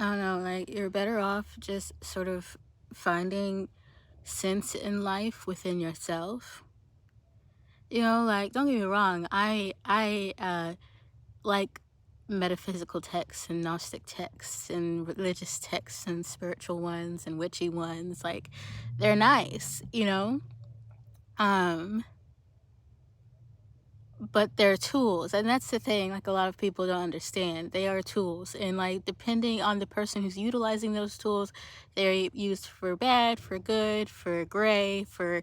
I don't know, like you're better off just sort of finding sense in life within yourself. Like don't get me wrong, I like metaphysical texts and gnostic texts and religious texts and spiritual ones and witchy ones. Like they're nice. Um but they're tools, and that's the thing, like a lot of people don't understand. They are tools, and like depending on the person who's utilizing those tools, they're used for bad, for good, for gray, for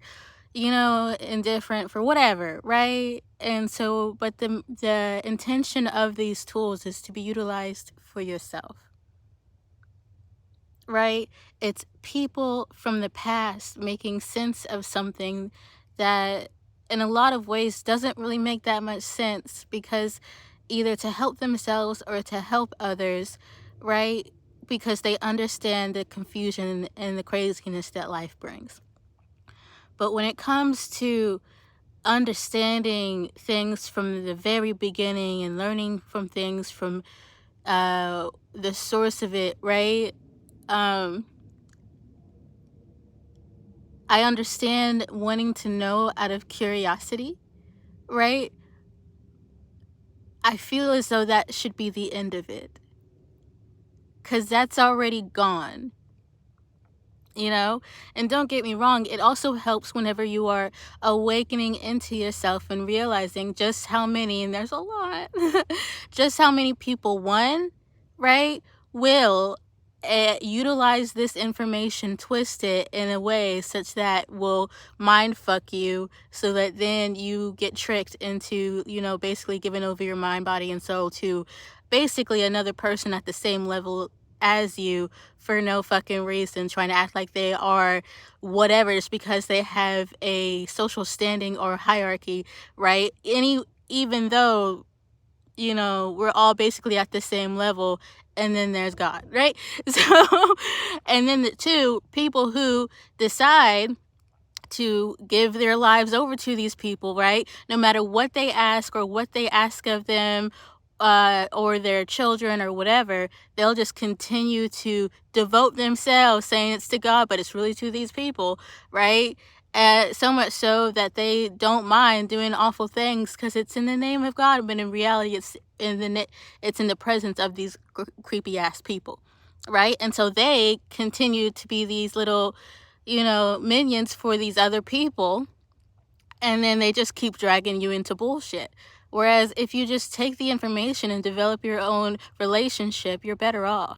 indifferent, for whatever, right? And so but the intention of these tools is to be utilized for yourself, right? It's people from the past making sense of something that, in a lot of ways, doesn't really make that much sense because either to help themselves or to help others, right? Because they understand the confusion and the craziness that life brings. But when it comes to understanding things from the very beginning and learning from things from the source of it, right? Um, I understand wanting to know out of curiosity, right? I feel as though that should be the end of it because that's already gone, you know? And don't get me wrong, it also helps whenever you are awakening into yourself and realizing just how many, and there's a lot, just how many people, one, right, will utilize this information, twist it in a way such that will mind fuck you so that then you get tricked into, basically giving over your mind, body, and soul to basically another person at the same level as you for no fucking reason, trying to act like they are whatever just because they have a social standing or hierarchy, right? Even though we're all basically at the same level, and then there's God, right? So, and then the two people who decide to give their lives over to these people, right? No matter what they ask or what they ask of them, or their children or whatever, they'll just continue to devote themselves, saying it's to God, but it's really to these people, right? So much so that they don't mind doing awful things because it's in the name of God, but in reality, it's in the presence of these creepy ass people, right? And so they continue to be these little, minions for these other people, and then they just keep dragging you into bullshit. Whereas if you just take the information and develop your own relationship, you're better off.